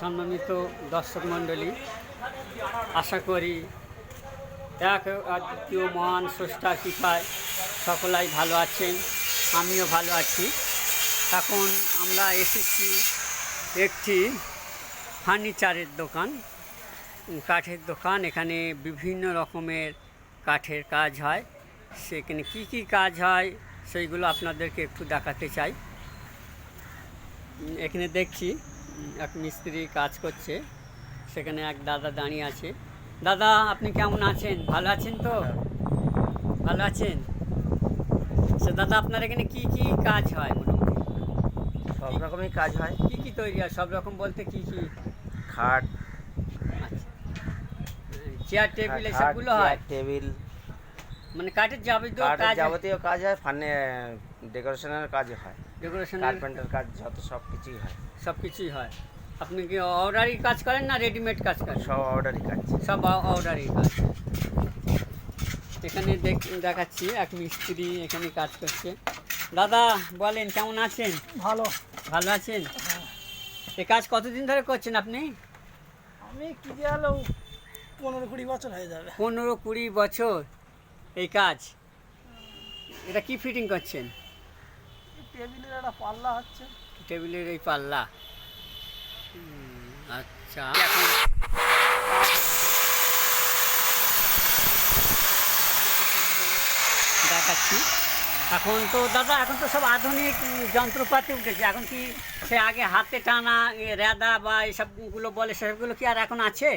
সম্মানিত দর্শক মণ্ডলী, আশা করি এক আদ্বিতীয় মহান স্রষ্টার কৃপায় সকলাই ভালো আছেন, আমিও ভালো আছি। এখন আমরা এসেছি একটি ফার্নিচারের দোকান, কাঠের দোকান। এখানে বিভিন্ন রকমের কাঠের কাজ হয়। সেখানে কি কি কাজ হয় সেইগুলো আপনাদেরকে একটু দেখাতে চাই। এখানে দেখছি এক মিস্ত্রি কাজ করছে, সেখানে এক দাদা দাঁড়িয়ে আছে। দাদা, আপনি কেমন আছেন? ভালো আছেন তো? ভালো আছেন? সে দাদা, আপনার এখানে কি কি কাজ হয়? মোটামুটি সব রকমই কাজ হয়। কি কি তৈরি হয়? সব রকম বলতে কি কি? খাট, আচ্ছা, চেয়ার টেবিল এসবগুলো হয়? টেবিল, মানে কাঠের যাবতীয় কাঠের কাজ, যাবতীয় কাজ হয়। ডেকোরেশনের কাজ হয়, ডেকোরেশন, কার্পেন্টার কাজ, যত সব কিছুই হয়। সব কিছুই হয়। আপনি কি অর্ডারি কাজ করেন না রেডিমেড কাজ করেন? সব অর্ডারই কাজ। সব অর্ডারি কাজ। এখানে দেখাচ্ছি এক মিস্ত্রি এখানে কাজ করছে। দাদা বলেন, কেমন আছেন? ভালো। ভালো আছেন? এই কাজ কতদিন ধরে করছেন আপনি? আমি কি গেল 15-20 বছর হয়ে যাবে। 15-20 বছর এই কাজ। এটা কি ফিটিং করছেন? টেবিলের একটা পাল্লা হচ্ছে। টেবিলের এই পাল্লা। আচ্ছা, এখন দেখাচ্ছি। এখন তো দাদা, এখন তো সব আধুনিক যন্ত্রপাতি উঠেছে। এখন কি সে আগে হাতে টানা রেদা বা এসবগুলো বলে, সেসবগুলো কি আর এখন আছে?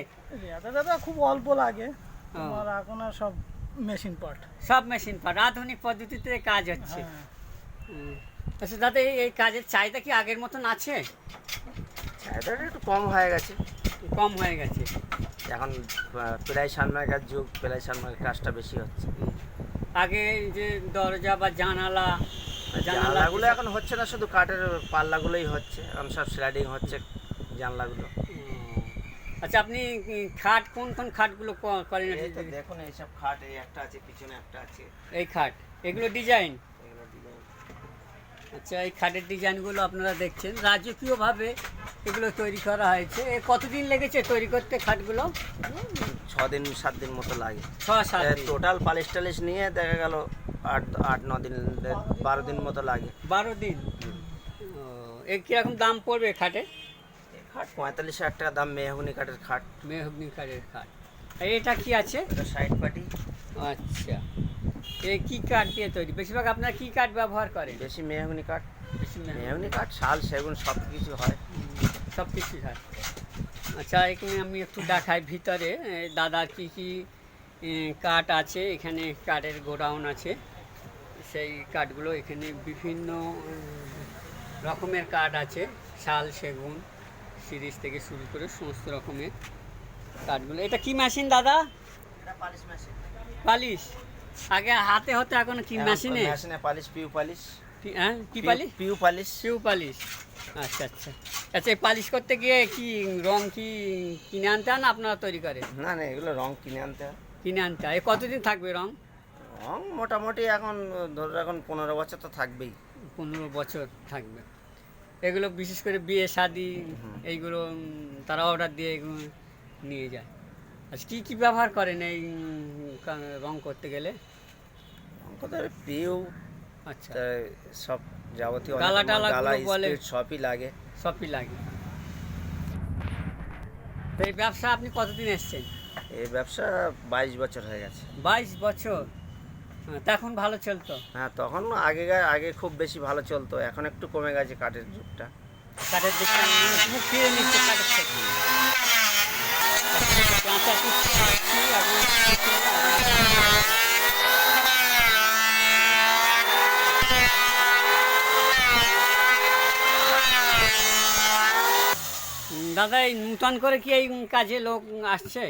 দাদা খুব অল্প লাগে। তোমার এখন আর সব মেশিন পার্ট। সব মেশিন পার্ট, আধুনিক পদ্ধতিতে কাজ হচ্ছে। হ্যাঁ। আচ্ছা দাদা, এই কাজের চাহিদা কি আগের মতন আছে? চাহিদাটা একটু কম হয়ে গেছে। কম হয়ে গেছে। এখন প্লাই সানমাইকার যুগ, প্লাই সানমাইকার কাজটা বেশি হচ্ছে। আগে যে দরজা বা জানালা, জানলাগুলো এখন হচ্ছে না, শুধু কাঠের পাল্লাগুলোই হচ্ছে। এখন সব স্লাইডিং হচ্ছে জানলাগুলো। আচ্ছা, আপনি খাট কোন কোন খাটগুলো করেন? এই তো দেখুন, এইসব খাট, এই একটা আছে, পিছনে একটা আছে। এই খাট, এগুলো ডিজাইন? এগুলো ডিজাইন। আচ্ছা, এই খাটের ডিজাইনগুলো আপনারা দেখছেন। রাজকীয়ভাবে এগুলো তৈরি করা হয়েছে। এ কতদিন লেগেছে তৈরি করতে খাটগুলো? 6-7 দিন মতো লাগে। 6-7 দিন। টোটাল পালিশ টালিশ নিয়ে দেখা গেল 8-9 দিন, 12 দিন মতো লাগে। 12 দিন। এর কীরকম দাম পড়বে খাটে? খাট 45,000 টাকা দাম, মেহগনি কাঠের খাট। মেহগনি কাঠের খাট। আর এটা কি আছে? এটা সাইড পাটি। আচ্ছা, এই কি কাঠ দিয়ে তৈরি? বেশিরভাগ আপনারা কি কাঠ ব্যবহার করেন? বেশি মেহগনি কাঠ। বেশি মেহগনি কাঠ, শাল, সেগুন সব কিছু হয়। সব কিছুই হয়। আচ্ছা, এখানে আমি একটু দেখাই ভিতরে দাদার কি কি কাঠ আছে। এখানে কাঠের গোডাউন আছে। সেই কাঠগুলো এখানে বিভিন্ন রকমের কাঠ আছে। শাল, সেগুন, সিরিজ থেকে শুরু করে সমস্ত রকমের কাঠগুলো। এটা কি মেশিন দাদা? এটা পালিশ মেশিন। পালিশ? আগে হাতে হতো, এখন কি মেশিনে? মেশিনে পালিশ, পিউ পালিশ। হ্যাঁ, কি পালিশ? পিউ পালিশ। পিউ পালিশ। আচ্ছা আচ্ছা আচ্ছা, এই পালিশ করতে গিয়ে কি রং কি কিনে আনতে হয় না আপনারা তৈরি করেন? না না, এগুলো রং কিনে আনতে হয়। কিনে আনতে হয়। কতদিন থাকবে রং? রং মোটামুটি এখন ধরো, এখন 15 বছর তো থাকবেই। 15 বছর থাকবে। এগুলো বিশেষ করে বিয়ে শাদি এইগুলো তারা অর্ডার দিয়ে এগুলো নিয়ে যায়। আচ্ছা, কী কী ব্যবহার করেন এই রং করতে গেলে? রং করতে পিউ, আচ্ছা, সব যাবতীয় গালা টালা বলে, সবই লাগে। সবই লাগে। তো এই ব্যবসা আপনি কতদিন এসছেন? এই ব্যবসা 22 বছর হয়ে গেছে। 22 বছর? তখন ভালো চলতো? হ্যাঁ, তখন আগে খুব বেশি ভালো চলতো। এখন একটু কমে গেছে কাঠের যুগটা। কাঠের দিকটা মুখ ফিরে নিচ্ছে কাঠের থেকে। কাঁচা কুচি দাদা, এই নূতন করে কি এই কাজে লোক আসছে?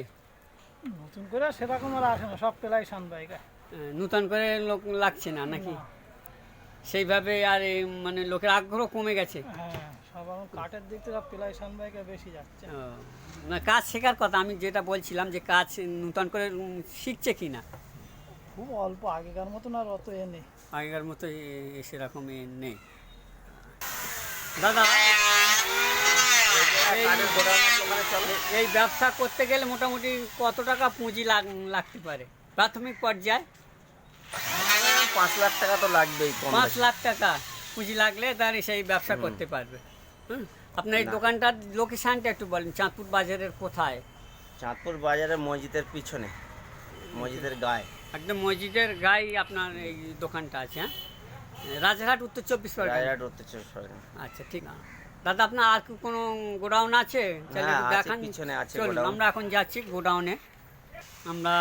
নতুন করে সেরকম আর আসে না, সব পেলাই সানবাইকা। নূতন করে লোক লাগছে না নাকি? সেইভাবে আর মানে লোকের আগ্রহ কমে গেছে। হ্যাঁ, সব এখন কাঠের দিক থেকে পেলাই সানবাইকা বেশি যাচ্ছে। না, কাজ শেখার কথা আমি যেটা বলছিলাম, যে কাজ নূতন করে শিখছে কি না? খুব অল্প, আগেকার মতন আর অত নেই। আগেকার মতো সেরকম নেই। দাদা কাঠের গোডাউন আছে, ওখানে চলে। এই ব্যবসা করতে গেলে মোটামুটি কত টাকা পুঁজি লাগতে পারে প্রাথমিক পর্যায়ে? 5 লাখ টাকা তো লাগবেই, কম 5 বেশি। লাখ টাকা পুঁজি লাগলে তার সেই ব্যবসা করতে পারবে। আপনার এই দোকানটার লোকেশানটা একটু বলেন, চাঁদপুর বাজারের কোথায়? চাঁদপুর বাজারে মসজিদের পিছনে, মসজিদের গায়ে। একদম মসজিদের গায়ে আপনার এই দোকানটা আছে। হ্যাঁ, রাজারহাট, উত্তর 24 পরগনা। রায়হাট উত্তর 24 পরগনা। আচ্ছা, ঠিক আছে দাদা। আপনার আর কি কোনো গোডাউন আছে? চাইলে হ্যাঁ, একটু আছে, দেখান। পিছনে আছে চলুন, গোডাউন। আমরা এখন যাচ্ছি গোডাউনে। আমরা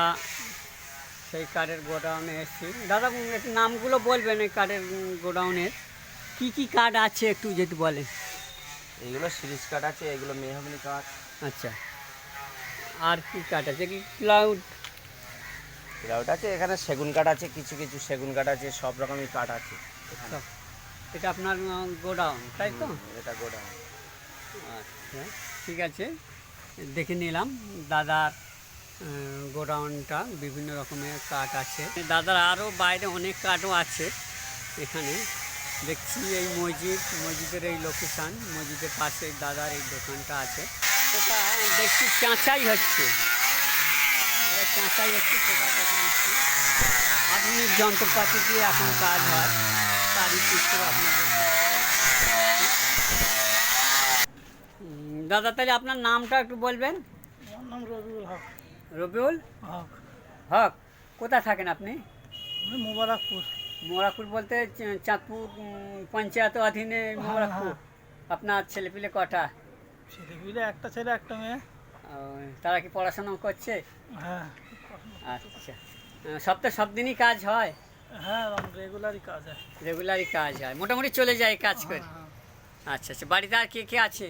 সেই কাঠের গোডাউনে এসেছি। দাদা একটু নামগুলো বলবেন এই কাঠের গোডাউনের কি কি কাঠ আছে একটু যদি বলেন। এইগুলো সিরিজ কাঠ আছে, এগুলো মেহগনি কাঠ। আচ্ছা, আর কি কাঠ আছে? কি ক্লাউড? ক্লাউড আছে, এখানে সেগুন কাঠ আছে, কিছু কিছু সেগুন কাঠ আছে, সব রকমই কাঠ আছে এখানে। এটা আপনার গোডাউন, তাই তো? এটা গোডাউন। আচ্ছা, ঠিক আছে, দেখে নিলাম দাদার গোডাউনটা। বিভিন্ন রকমের কাঠ আছে দাদার, আরও বাইরে অনেক কাঠও আছে এখানে। দেখছি এই মসজিদের এই লোকেশান, মসজিদের পাশে দাদার এই দোকানটা আছে। সেটা দেখছি চাঁচাই হচ্ছে, সেটা দেখে নিচ্ছি। আধুনিক যন্ত্রপাতি দিয়ে এখন কাজ হয়, তারই চিত্র আপনাদের। দাদা তাহলে আপনার নামটা একটু বলবেন। আমার নাম রবিউল হক। রবিউল হক। হক। কোথায় থাকেন আপনি? আমি মোবারকপুর। মোরাকপুর বলতে চাঁদপুর পঞ্চায়েত অধীনে মোরাকপুর। আপনার ছেলেপিলে কটা? ছেলেপিলে একটা ছেলে একটা মেয়ে। তারা কি পড়াশোনা করছে? হ্যাঁ। আচ্ছা, সপ্তাহে সব দিনই কাজ হয়? হ্যাঁ, রেগুলারই কাজ হয়। রেগুলারই কাজ হয়, মোটামুটি চলে যায় কাজ করে। হ্যাঁ। আচ্ছা আচ্ছা, বাড়িতে আর কে কে আছে?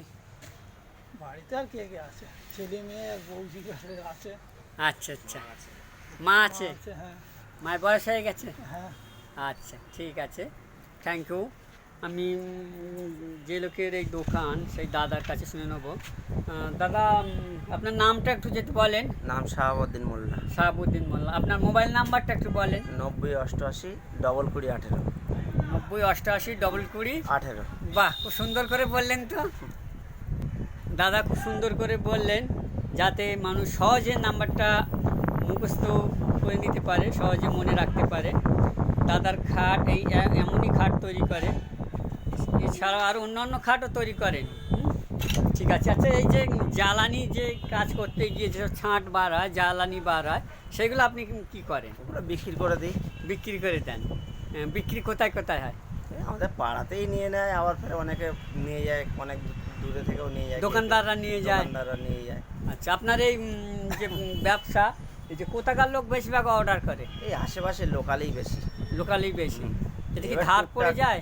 বাড়িতে আর কে কে আছে? ছেলে মেয়ে বৌদি আছে। আচ্ছা আচ্ছা, মা আছে? হ্যাঁ। মায়ের বয়স হয়ে গেছে? হ্যাঁ। আচ্ছা, ঠিক আছে, থ্যাংক ইউ। আমি যে লোকের এই দোকান সেই দাদার কাছে শুনে নেবো। দাদা আপনার নামটা একটু যদি বলেন। নাম শাহাবুদ্দিন মোল্লা। শাহাবুদ্দিন মোল্লা। আপনার মোবাইল নাম্বারটা একটু বলেন। 90 88 20 18। 90 88 20 18। বাহ, খুব সুন্দর করে বললেন তো দাদা, খুব সুন্দর করে বললেন, যাতে মানুষ সহজে নাম্বারটা মুখস্থ করে নিতে পারে, সহজে মনে রাখতে পারে। দাদার খাট এই এমনই খাট তৈরি করে, এছাড়াও আরও অন্যান্য খাটও তৈরি করেন। ঠিক আছে। আচ্ছা, এই যে জ্বালানি যে কাজ করতে গিয়ে যেসব ছাঁট বার হয়, জ্বালানি বার হয়, সেগুলো আপনি কি করেন? ওগুলো বিক্রি করে দিই। বিক্রি করে দেন? বিক্রি কোথায় কোথায় হয়? আমাদের পাড়াতেই নিয়ে নেয়, আবার ফের অনেকে নিয়ে যায়, অনেক দূরে থেকেও নিয়ে যায়। দোকানদাররা নিয়ে যায়? দোকানদাররা নিয়ে যায়। আচ্ছা, আপনার এই যে ব্যবসা, এই যে কোথাকার লোক বেশিরভাগ অর্ডার করে? এই আশেপাশে লোকালেই বেশি। লোকালেই বেশি। এটা কি এবার ধার টুকটাক- পড়ে যায়?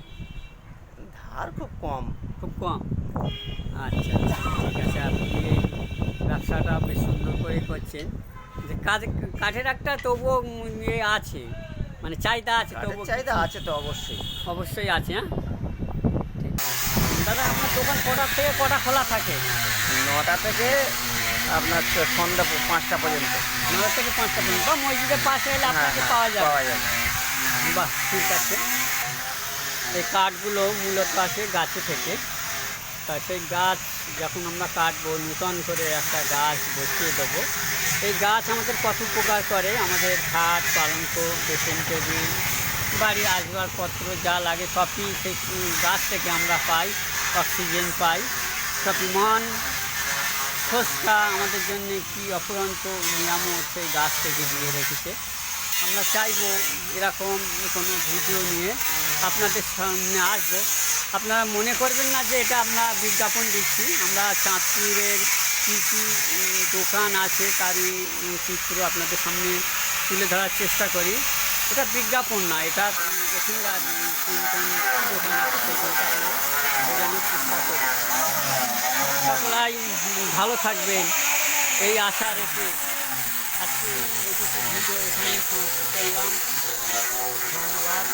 ধার খুব কম। খুব কম। আচ্ছা আচ্ছা, ঠিক আছে। আপনি এই ব্যবসাটা বেশ সুন্দর করে করছেন। যে কাঠের একটা তবুও ইয়ে আছে, মানে চাহিদা আছে কাঠের তবুও। চাহিদা আছে তো অবশ্যই। অবশ্যই আছে। হ্যাঁ, ঠিক আছে। দাদা আপনার দোকান কটার থেকে কটা খোলা থাকে? 9টা থেকে আপনার সন্ধ্যা 5টা পর্যন্ত। 9 থেকে 5টা পর্যন্ত। বা মসজিদের পাশে এলে হ্যাঁ, আপনাকে পাওয়া যাবে। পাওয়া যাবে। বাহ, ঠিক আছে। এই কাঠগুলো মূলত আসে গাছে থেকে। তা সেই গাছ যখন আমরা কাটবো, নূতন করে একটা গাছ বসিয়ে দেবো। এই গাছ আমাদের কত উপকার করে, আমাদের খাট, পালঙ্ক, ড্রেসিং টেবিল, বাড়ির আসবাবপত্র যা লাগে সবই সেই গাছ থেকে আমরা পাই। অক্সিজেন পাই, সবই মন স্রষ্টা আমাদের জন্য কি অফুরন্ত নিয়ামত সেই গাছ থেকে দিয়ে রেখেছে। আমরা চাইবো এরকম কোনো ভিডিও নিয়ে আপনাদের সামনে আসবো। আপনারা মনে করবেন না যে এটা আমরা বিজ্ঞাপন দিচ্ছি। আমরা চাঁদপুরের কী কী দোকান আছে তারই চিত্র আপনাদের সামনে তুলে ধরার চেষ্টা করি। এটা বিজ্ঞাপন না, এটা এখানকার কোন কোন দোকান আছে সেগুলোকে আমরা বোঝানোর চেষ্টা করি। সকলাই ভালো থাকবেন এই আশা রেখে আজকে এইটুকু ভিডিও এখানে করলাম। ধন্যবাদ।